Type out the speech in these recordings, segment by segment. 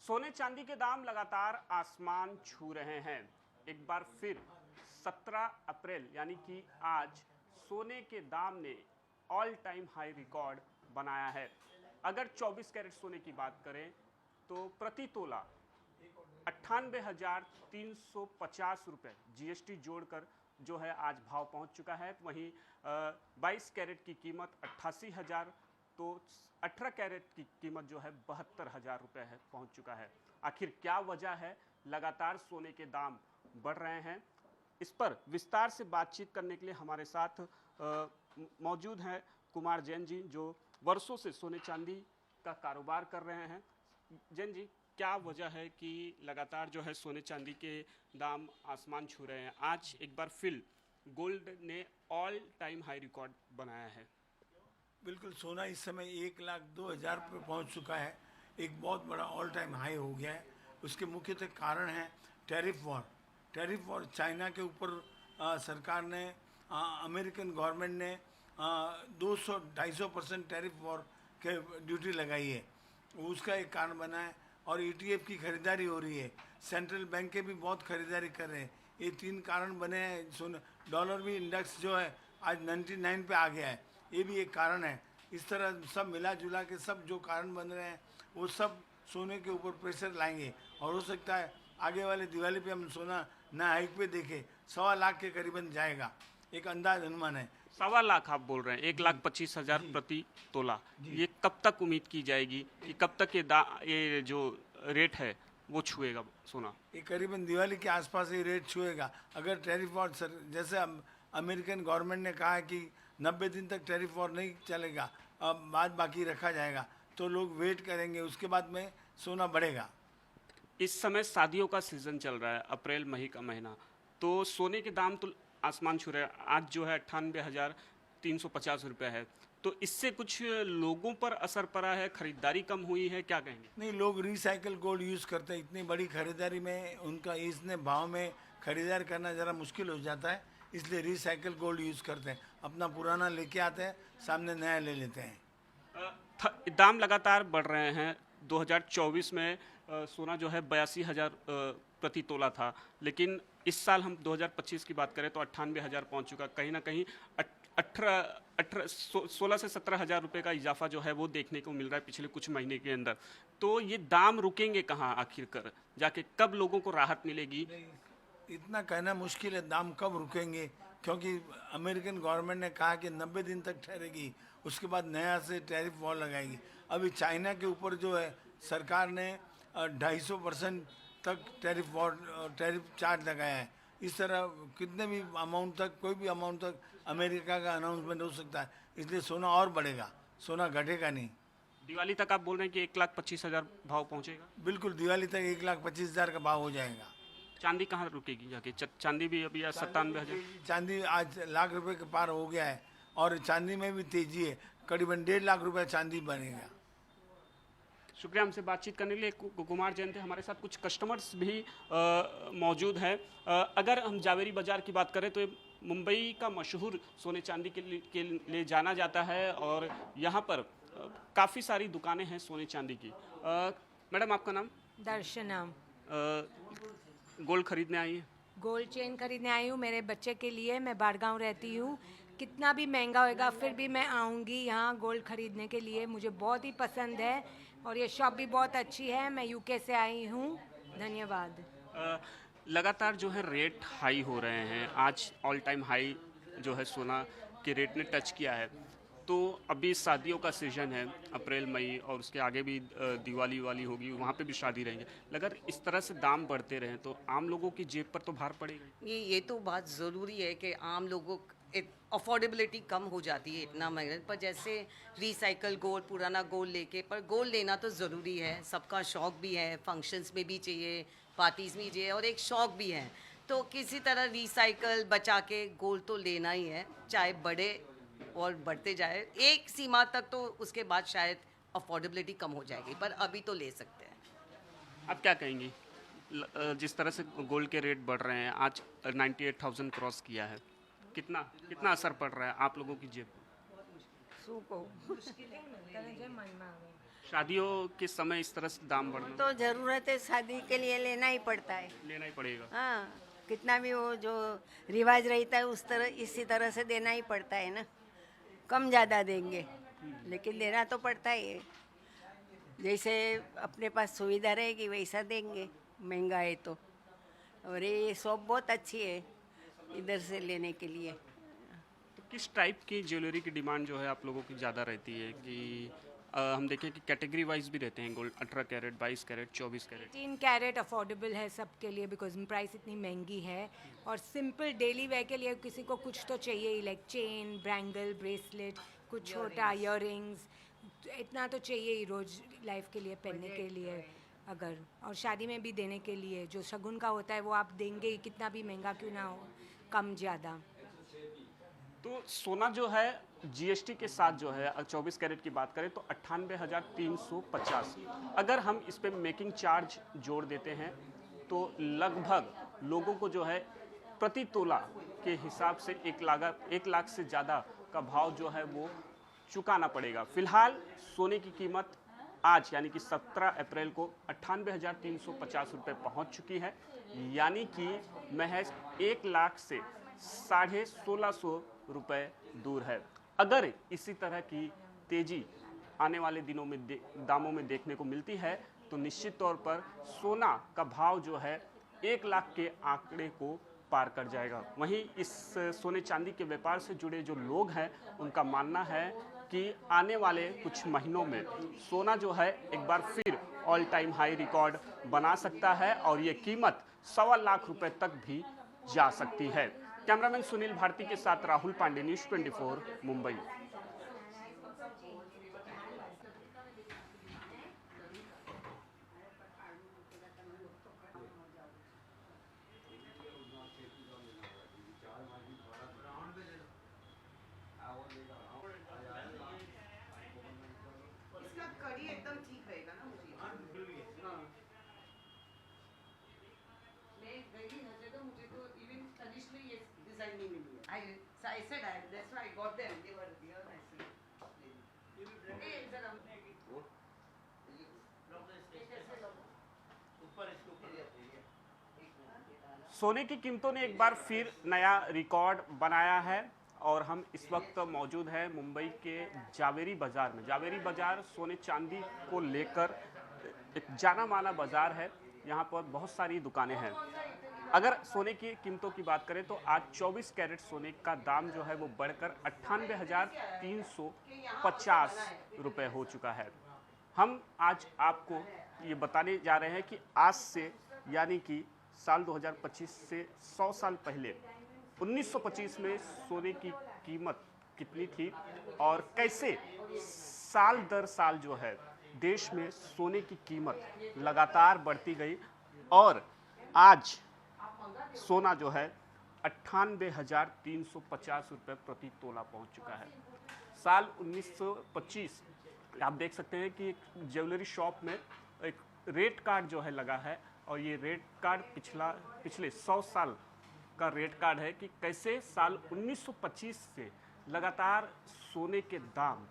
सोने चांदी के दाम लगातार आसमान छू रहे हैं। एक बार फिर 17 अप्रैल यानी कि आज सोने के दाम ने ऑल टाइम हाई रिकॉर्ड बनाया है। अगर 24 कैरेट सोने की बात करें तो प्रति तोला 98,350 रुपये जीएसटी जोड़कर जो है आज भाव पहुंच चुका है। वहीं 22 कैरेट की कीमत 88,000, तो 18 कैरेट की कीमत जो है 72,000 रुपये है पहुंच चुका है। आखिर क्या वजह है लगातार सोने के दाम बढ़ रहे हैं, इस पर विस्तार से बातचीत करने के लिए हमारे साथ मौजूद हैं कुमार जैन जी, जो वर्षों से सोने चांदी का कारोबार कर रहे हैं। जैन जी, क्या वजह है कि लगातार जो है सोने चांदी के दाम आसमान छू रहे हैं? आज एक बार फिर गोल्ड ने ऑल टाइम हाई रिकॉर्ड बनाया है। बिल्कुल, सोना इस समय 1,02,000 पे पहुंच चुका है। एक बहुत बड़ा ऑल टाइम हाई हो गया है। उसके मुख्यतः कारण है टैरिफ वॉर। चाइना के ऊपर सरकार ने, अमेरिकन गवर्नमेंट ने 200-250% टैरिफ वॉर के ड्यूटी लगाई है। उसका एक कारण बना है। और ETF की खरीदारी हो रही है। सेंट्रल बैंक के भी बहुत खरीदारी कर रहे हैं। ये 3 कारण बने हैं। डॉलर भी इंडेक्स जो है आज 99 पे आ गया है। ये भी एक कारण है। इस तरह सब मिला जुला के सब जो कारण बन रहे हैं वो सब सोने के ऊपर प्रेशर लाएंगे। और हो सकता है आगे वाले दिवाली पे हम सोना नया हाइक पे देखें। 1.25 लाख के करीबन जाएगा, एक अंदाज अनुमान है। 1.25 लाख आप बोल रहे हैं, 1,25,000 प्रति तोला। ये कब तक उम्मीद की जाएगी कि कब तक ये जो रेट है वो छुएगा सोना? ये करीबन दिवाली के आसपास ये रेट छुएगा। अगर टैरिफ वॉर जैसे अमेरिकन गवर्नमेंट ने कहा है कि 90 दिन तक टैरिफ वॉर नहीं चलेगा, अब बाद बाकी रखा जाएगा, तो लोग वेट करेंगे। उसके बाद में सोना बढ़ेगा। इस समय शादियों का सीजन चल रहा है, अप्रैल मई का महीना, तो सोने के दाम तो आसमान छू रहे हैं। आज जो है 98,350 रुपये है, तो इससे कुछ लोगों पर असर पड़ा है, खरीदारी कम हुई है, क्या कहेंगे? नहीं, लोग रिसाइकल गोल्ड यूज़ करते हैं। इतनी बड़ी खरीदारी में उनका इतने भाव में खरीदारी करना ज़रा मुश्किल हो जाता है, इसलिए रिसाइकल गोल्ड यूज़ करते हैं। अपना पुराना लेके आते हैं, सामने नया ले लेते हैं। दाम लगातार बढ़ रहे हैं। 2024 में सोना जो है 82,000 प्रति तोला था, लेकिन इस साल हम 2025 की बात करें तो 98,000 पहुंच चुका। कहीं ना कहीं 16 से 17,000 रुपये का इजाफा जो है वो देखने को मिल रहा है पिछले कुछ महीने के अंदर। तो ये दाम रुकेंगे कहाँ आखिरकार? जाके कब लोगों को राहत मिलेगी? इतना कहना मुश्किल है दाम कब रुकेंगे, क्योंकि अमेरिकन गवर्नमेंट ने कहा कि 90 दिन तक ठहरेगी, उसके बाद नया से टैरिफ वॉर लगाएगी। अभी चाइना के ऊपर जो है सरकार ने 250% तक टैरिफ चार्ज लगाया है। इस तरह कितने भी अमाउंट तक, कोई भी अमाउंट तक अमेरिका का अनाउंसमेंट हो सकता है। इसलिए सोना और बढ़ेगा, सोना घटेगा नहीं। दिवाली तक आप बोल रहे हैं कि 1,25,000 भाव पहुंचेगा? बिल्कुल, दिवाली तक 1,25,000 का भाव हो जाएगा। चांदी कहाँ रुकेगी जाके? चांदी भी अभी 97,000। चांदी आज लाख रुपए के पार हो गया है और चांदी में भी तेजी है। करीबन 1.5 लाख रुपए चांदी बनेगा। शुक्रिया हमसे बातचीत करने के लिए। कुमार जैन थे हमारे साथ। कुछ कस्टमर्स भी मौजूद हैं। अगर हम जावेरी बाज़ार की बात करें तो ये मुंबई का मशहूर सोने चांदी के लिए जाना जाता है और यहाँ पर काफ़ी सारी दुकानें हैं सोने चांदी की। मैडम, आपका नाम? दर्शनम। गोल्ड खरीदने आई हैं? गोल्ड चेन खरीदने आई हूँ मेरे बच्चे के लिए। मैं बाड़गांव रहती हूँ। कितना भी महंगा होएगा फिर भी मैं आऊँगी यहाँ गोल्ड खरीदने के लिए। मुझे बहुत ही पसंद है और ये शॉप भी बहुत अच्छी है। मैं यूके से आई हूँ। धन्यवाद। लगातार जो है रेट हाई हो रहे हैं। आज ऑल टाइम हाई जो है सोना के रेट ने टच किया है। तो अभी शादियों का सीजन है, अप्रैल मई, और उसके आगे भी दिवाली वाली होगी, वहाँ पे भी शादी रहेंगे। अगर इस तरह से दाम बढ़ते रहें तो आम लोगों की जेब पर तो भार पड़ेगा। ये तो बात ज़रूरी है कि आम लोगों अफोर्डेबिलिटी कम हो जाती है इतना महंगा। पर जैसे रिसाइकल गोल्ड, पुराना गोल्ड लेके, पर गोल्ड लेना तो ज़रूरी है। सबका शौक़ भी है, फंक्शंस में भी चाहिए, पार्टीज़ में चाहिए, और एक शौक़ भी है। तो किसी तरह रिसाइकल बचा के गोल्ड तो लेना ही है, चाहे बढ़े और बढ़ते जाए एक सीमा तक। तो उसके बाद शायद अफोर्डेबिलिटी कम हो जाएगी, पर अभी तो ले सकते हैं। आप क्या कहेंगी? जिस तरह से गोल्ड के रेट बढ़ रहे हैं, आज 98,000 क्रॉस किया है, कितना असर पड़ रहा है आप लोगों की जेब पर? शादियों के समय इस तरह से दाम बढ़ना तो ज़रूरत है, शादी के लिए लेना ही पड़ता है। लेना ही पड़ेगा। हाँ, कितना भी वो जो रिवाज रहता है उस तरह इसी तरह से देना ही पड़ता है ना। कम ज़्यादा देंगे लेकिन देना तो पड़ता ही है। जैसे अपने पास सुविधा रहेगी वैसा देंगे, महंगा है तो। और ये शॉप बहुत अच्छी है इधर से लेने के लिए। तो किस टाइप की ज्वेलरी की डिमांड जो है आप लोगों की ज़्यादा रहती है कि हम देखें कि कैटेगरी वाइज भी रहते हैं gold 18 carat 22 carat 24 carat 18 carat affordable है सबके लिए बिकॉज प्राइस इतनी महंगी है। और सिंपल डेली वेयर के लिए किसी को कुछ तो चाहिए ही, लाइक चेन, ब्रैंगल, ब्रेसलेट, कुछ छोटा, ईयरिंग्स, इतना तो चाहिए ही रोज लाइफ के लिए पहनने के लिए। अगर और शादी में भी देने के लिए जो शगुन का होता है वो आप देंगे ही, कितना भी महंगा क्यों ना हो, कम ज़्यादा। तो सोना जो है जीएसटी के साथ जो है 24 कैरेट की बात करें तो 98,350। अगर हम इस पे मेकिंग चार्ज जोड़ देते हैं तो लगभग लोगों को जो है प्रति तोला के हिसाब से 1 लाख से ज़्यादा का भाव जो है वो चुकाना पड़ेगा। फिलहाल सोने की कीमत आज यानी कि 17 अप्रैल को 98,350 रुपये पहुँच चुकी है, यानी कि महज 1 लाख से 1650 रुपये दूर है। अगर इसी तरह की तेजी आने वाले दिनों में दामों में देखने को मिलती है तो निश्चित तौर पर सोना का भाव जो है 1 लाख के आंकड़े को पार कर जाएगा। वहीं इस सोने चांदी के व्यापार से जुड़े जो लोग हैं उनका मानना है कि आने वाले कुछ महीनों में सोना जो है एक बार फिर ऑल टाइम हाई रिकॉर्ड बना सकता है और ये कीमत 1.25 लाख रुपए तक भी जा सकती है। कैमरामैन सुनील भारती के साथ राहुल पांडे, न्यूज़ 24 मुंबई। इसका कड़ी एकदम ठीक रहेगा ना मुझे। मैं गई हर जगह, मुझे तो इवन तनिष्क में ये डिजाइन नहीं मिली है। I said that's why I got them. They were here. I said, hey, जरा सोने की कीमतों ने एक बार फिर नया रिकॉर्ड बनाया है और हम इस वक्त मौजूद हैं मुंबई के जावेरी बाजार में। जावेरी बाजार सोने चांदी को लेकर एक जाना माना बाजार है। यहाँ पर बहुत सारी दुकानें हैं। अगर सोने की कीमतों की बात करें तो आज 24 कैरेट सोने का दाम जो है वो बढ़कर 98,350 रुपये हो चुका है। हम आज आपको ये बताने जा रहे हैं कि आज से यानी कि साल 2025 से 100 साल पहले 1925 में सोने की कीमत कितनी थी और कैसे साल दर साल जो है देश में सोने की कीमत लगातार बढ़ती गई और आज सोना जो है 98,350 रुपये प्रति तोला पहुंच चुका है। साल 1925 आप देख सकते हैं कि एक ज्वेलरी शॉप में एक रेट कार्ड जो है लगा है और ये रेट कार्ड पिछले 100 साल का रेट कार्ड है कि कैसे साल 1925 से लगातार सोने के दाम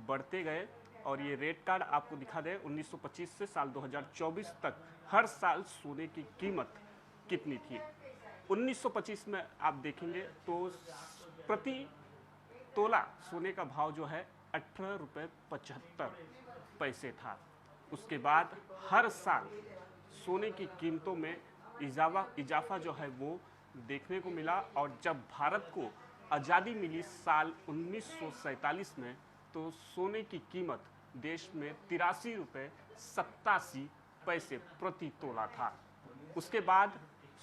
बढ़ते गए। और ये रेट कार्ड आपको दिखा दे 1925 से साल 2024 तक हर साल सोने की कीमत कितनी थी। 1925 में आप देखेंगे तो प्रति तोला सोने का भाव जो है 18.75 रुपये था। उसके बाद हर साल सोने की कीमतों में इजाफा जो है वो देखने को मिला और जब भारत को आज़ादी मिली साल 1947 में तो सोने की कीमत देश में 83.87 रुपये प्रति तोला था। उसके बाद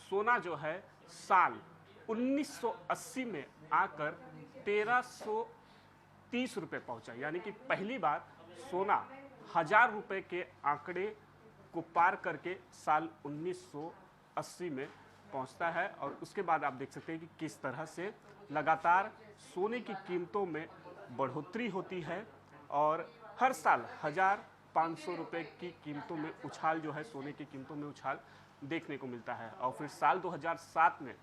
सोना जो है साल 1980 में आकर 1330 रुपये पहुंचा, यानी कि पहली बार सोना 1000 रुपये के आंकड़े को पार करके साल 1980 में पहुंचता है। और उसके बाद आप देख सकते हैं कि किस तरह से लगातार सोने की कीमतों में बढ़ोतरी होती है और हर साल 1500 रुपये की कीमतों में उछाल जो है सोने की कीमतों में उछाल देखने को मिलता है। और फिर साल 2007 में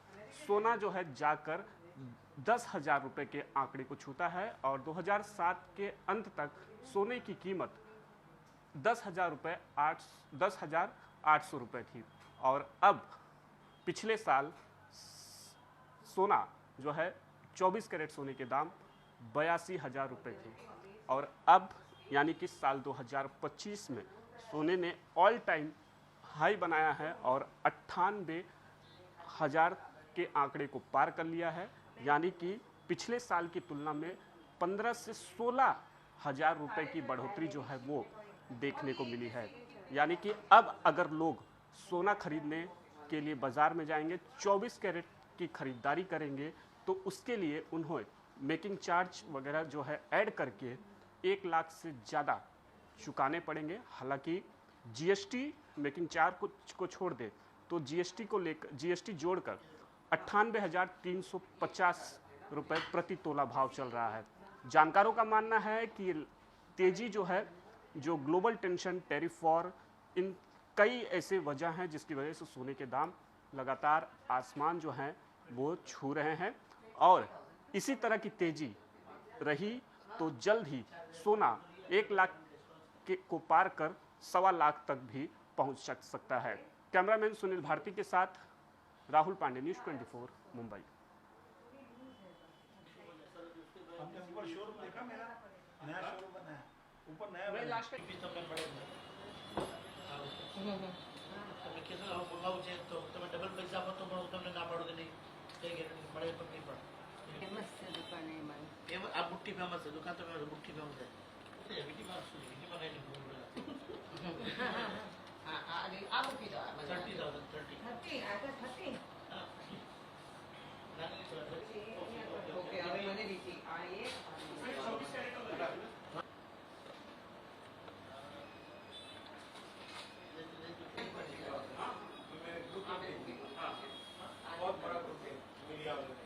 सोना जो है जाकर 10,000 रुपये के आंकड़े को छूता है और 2007 के अंत तक सोने की कीमत 10,800 रुपये थी। और अब पिछले साल सोना जो है 24 कैरेट सोने के दाम 82,000 रुपये थे, और अब यानी कि साल 2025 में सोने ने ऑल टाइम हाई बनाया है और 98,000 के आंकड़े को पार कर लिया है। यानी कि पिछले साल की तुलना में 15 से 16,000 रुपये की बढ़ोतरी जो है वो देखने को मिली है। यानी कि अब अगर लोग सोना खरीदने के लिए बाज़ार में जाएंगे, 24 कैरेट की खरीदारी करेंगे, तो उसके लिए उन्हें मेकिंग चार्ज वगैरह जो है ऐड करके 1 लाख से ज़्यादा चुकाने पड़ेंगे। हालांकि जीएसटी मेकिंग चार्ज को छोड़ दे तो जीएसटी जोड़कर 98,350 रुपये प्रति तोला भाव चल रहा है। जानकारों का मानना है कि तेजी जो है, जो ग्लोबल टेंशन, टैरिफ वॉर, इन कई ऐसे वजह हैं जिसकी वजह से सोने के दाम लगातार आसमान जो हैं वो छू रहे हैं। और इसी तरह की तेजी रही तो जल्द ही सोना 1 लाख को पार कर 1.25 लाख तक भी पहुंच सकता है। कैमरामैन सुनील भारती के साथ राहुल पांडे, न्यूज़ 24 मुंबई। हमने ऊपर शोरूम देखा, मेरा नया शोरूम बना है, ऊपर नया मैं लास्ट टाइम डबल पैसा तो તમને ના પાડો કે નહીં કઈ ગેરંટી મળે તો નહીં પડે फेमस है दुकान है हमारी। આ બુટ્ટી ફેમસ છે દુકાન તો બુટ્ટી ફેમસ છે વીટી માં શું વીટી માં નહીં આ બુટ્ટી તો 30,000 ઓકે હવે મને રીતિ આ એ बहुत बड़ा ग्रुप है मीडिया वालों ने।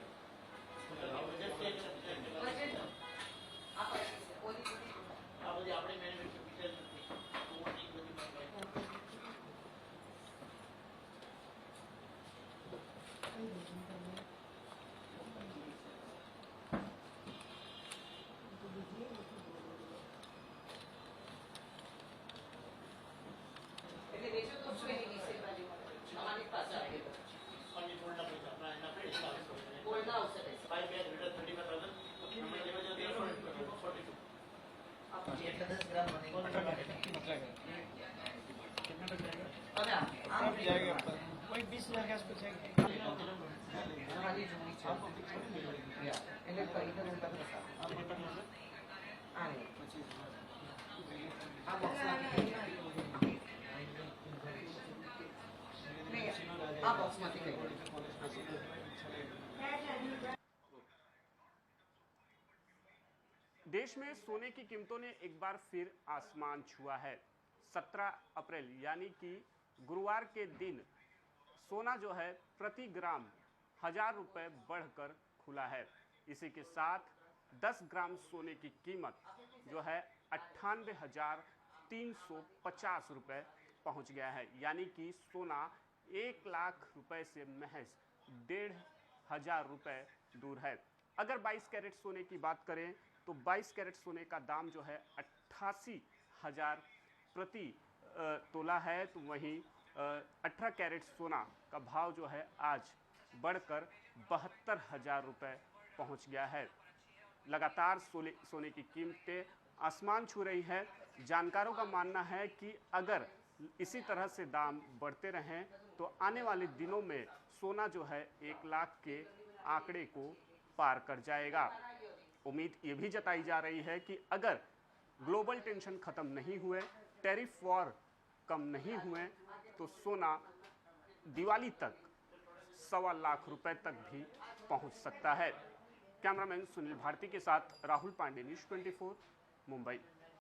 આપણે મેન્યુફેક્ચર એટલે વેચો તો શું એની વિશે બાજુ અમારી પાસે આવે અને ગોલ્ડના પૈસા આપણા એના પૈસા ગોલ્ડના આવશે પૈસા 5 બેગ રિટર્ન 35,000 આપણે લેવા જઈએ 42 એટલે 10 ગ્રામ બને હવે આમ जाएगा कोई 20,000 के आसपास जाएगा हमारी जोड़ी છે એટલે કઈ તો નંબર લખા આ આ બોક્સમાંથી આ બોક્સમાંથી કઈ देश में सोने की कीमतों ने एक बार फिर आसमान छुआ है। 17 अप्रैल यानी कि गुरुवार के दिन सोना जो है प्रति ग्राम 1,000 रुपये बढ़कर खुला है। इसी के साथ 10 ग्राम सोने की कीमत जो है 98,350 रुपये पहुँच गया है। यानी कि सोना 1 लाख रुपए से महज 1,500 रुपये दूर है। अगर 22 कैरेट सोने की बात करें तो 22 कैरेट सोने का दाम जो है 88,000 प्रति तोला है। तो वहीं 18 कैरेट सोना का भाव जो है आज बढ़कर 72,000 रुपये पहुँच गया है। लगातार सोने की कीमतें आसमान छू रही है। जानकारों का मानना है कि अगर इसी तरह से दाम बढ़ते रहें तो आने वाले दिनों में सोना जो है 1 लाख के आंकड़े को पार कर जाएगा। उम्मीद ये भी जताई जा रही है कि अगर ग्लोबल टेंशन ख़त्म नहीं हुए, टैरिफ वॉर कम नहीं हुए, तो सोना दिवाली तक 1.25 लाख रुपए तक भी पहुंच सकता है। कैमरामैन सुनील भारती के साथ राहुल पांडे, न्यूज़ 24 मुंबई।